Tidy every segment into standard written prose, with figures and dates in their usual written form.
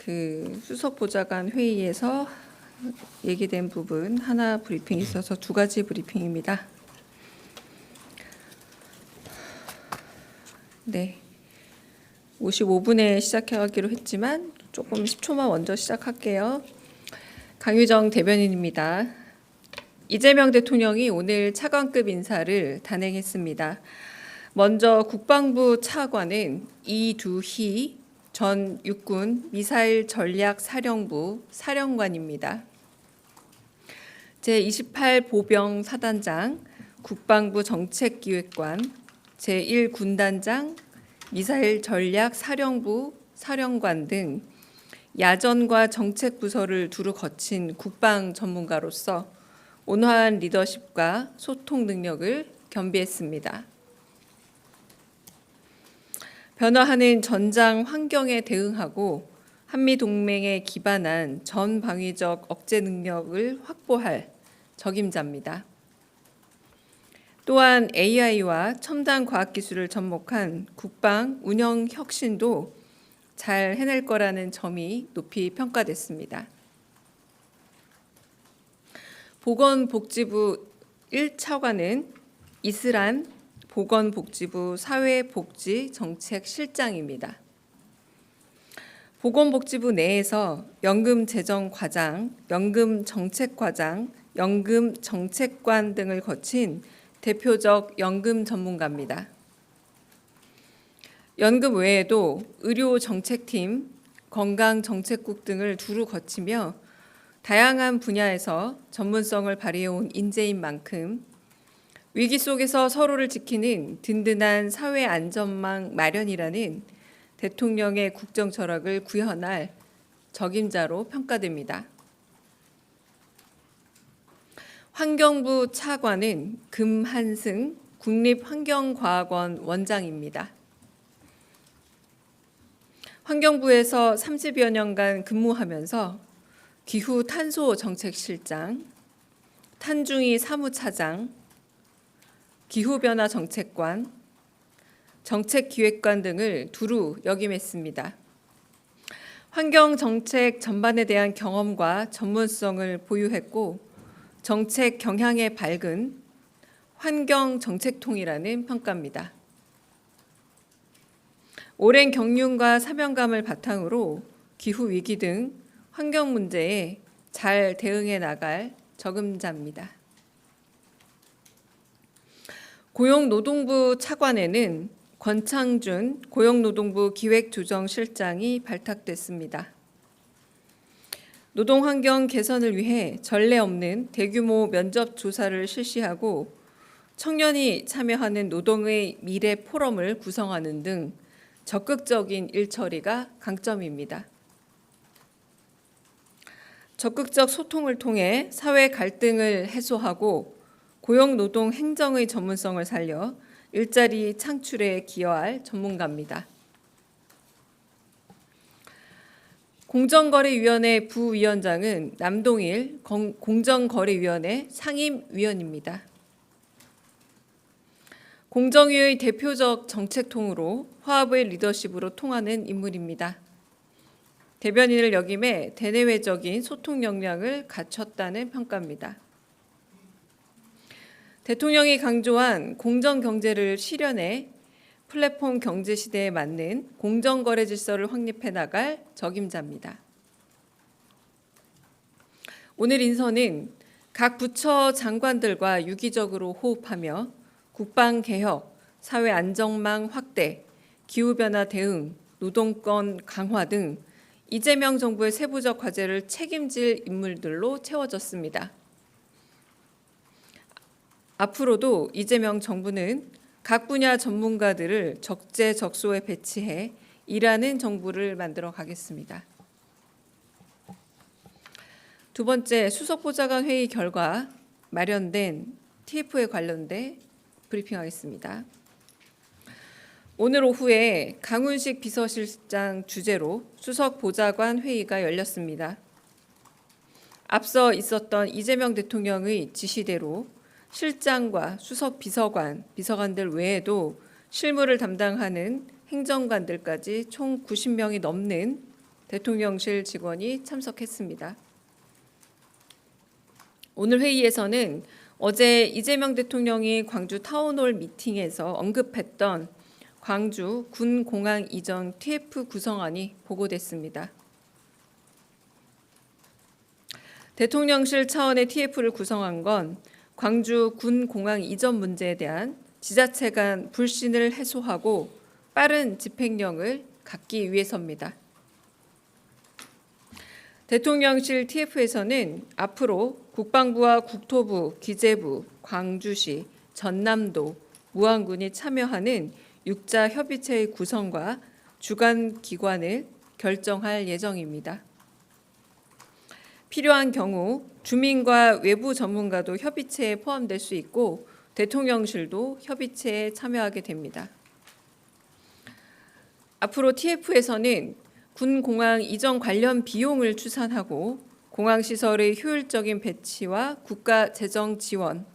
그 수석 보좌관 회의에서 얘기된 부분 하나 브리핑이 있어서 두 가지 브리핑입니다. 네, 55분에 시작하기로 했지만 조금 10초만 먼저 시작할게요. 강유정 대변인입니다. 이재명 대통령이 오늘 차관급 인사를 단행했습니다. 먼저 국방부 차관은 이두희 전 육군 미사일 전략 사령부 사령관입니다. 제28 보병 사단장, 국방부 정책기획관, 제1군단장, 미사일 전략 사령부 사령관 등 야전과 정책부서를 두루 거친 국방 전문가로서 온화한 리더십과 소통 능력을 겸비했습니다. 변화하는 전장 환경에 대응하고 한미동맹에 기반한 전방위적 억제 능력을 확보할 적임자입니다. 또한 AI와 첨단 과학기술을 접목한 국방 운영 혁신도 잘 해낼 거라는 점이 높이 평가됐습니다. 보건복지부 1차관은 이슬한 보건복지부 사회복지정책실장입니다. 보건복지부 내에서 연금재정과장, 연금정책과장, 연금정책관 등을 거친 대표적 연금 전문가입니다. 연금 외에도 의료정책팀, 건강정책국 등을 두루 거치며 다양한 분야에서 전문성을 발휘해온 인재인 만큼 위기 속에서 서로를 지키는 든든한 사회 안전망 마련이라는 대통령의 국정 철학을 구현할 적임자로 평가됩니다. 환경부 차관은 금한승 국립환경과학원 원장입니다. 환경부에서 30여 년간 근무하면서 기후 탄소 정책실장, 탄중이 사무차장, 기후변화 정책관, 정책기획관 등을 두루 역임했습니다. 환경정책 전반에 대한 경험과 전문성을 보유했고 정책 경향에 밝은 환경정책통이라는 평가입니다. 오랜 경륜과 사명감을 바탕으로 기후위기 등 환경 문제에 잘 대응해 나갈 적임자입니다. 고용노동부 차관에는 권창준 고용노동부 기획조정실장이 발탁됐습니다. 노동환경 개선을 위해 전례 없는 대규모 면접 조사를 실시하고 청년이 참여하는 노동의 미래 포럼을 구성하는 등 적극적인 일처리가 강점입니다. 적극적 소통을 통해 사회 갈등을 해소하고 고용노동 행정의 전문성을 살려 일자리 창출에 기여할 전문가입니다. 공정거래위원회 부위원장은 남동일 공정거래위원회 상임위원입니다. 공정위의 대표적 정책통으로 화합의 리더십으로 통하는 인물입니다. 대변인을 역임해 대내외적인 소통 역량을 갖췄다는 평가입니다. 대통령이 강조한 공정경제를 실현해 플랫폼 경제 시대에 맞는 공정거래 질서를 확립해 나갈 적임자입니다. 오늘 인선은 각 부처 장관들과 유기적으로 호흡하며 국방개혁, 사회안정망 확대, 기후변화 대응, 노동권 강화 등 이재명 정부의 세부적 과제를 책임질 인물들로 채워졌습니다. 앞으로도 이재명 정부는 각 분야 전문가들을 적재적소에 배치해 일하는 정부를 만들어 가겠습니다. 두 번째, 수석보좌관 회의 결과 마련된 TF에 관련돼 브리핑하겠습니다. 오늘 오후에 강훈식 비서실장 주재로 수석보좌관 회의가 열렸습니다. 앞서 있었던 이재명 대통령의 지시대로 실장과 수석 비서관, 비서관들 외에도 실무를 담당하는 행정관들까지 총 90명이 넘는 대통령실 직원이 참석했습니다. 오늘 회의에서는 어제 이재명 대통령이 광주 타운홀 미팅에서 언급했던 광주 군공항 이전 TF 구성안이 보고됐습니다. 대통령실 차원의 TF를 구성한 건 광주 군공항 이전 문제에 대한 지자체 간 불신을 해소하고 빠른 집행력을 갖기 위해서입니다. 대통령실 TF에서는 앞으로 국방부와 국토부, 기재부, 광주시, 전남도, 무안군이 참여하는 육자 협의체의 구성과 주관 기관을 결정할 예정입니다. 필요한 경우 주민과 외부 전문가도 협의체에 포함될 수 있고 대통령실도 협의체에 참여하게 됩니다. 앞으로 TF에서는 군공항 이전 관련 비용을 추산하고 공항시설의 효율적인 배치와 국가 재정 지원,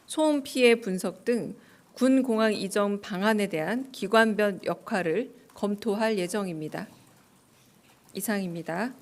소음 피해 분석 등 군공항 이전 방안에 대한 기관별 역할을 검토할 예정입니다. 이상입니다.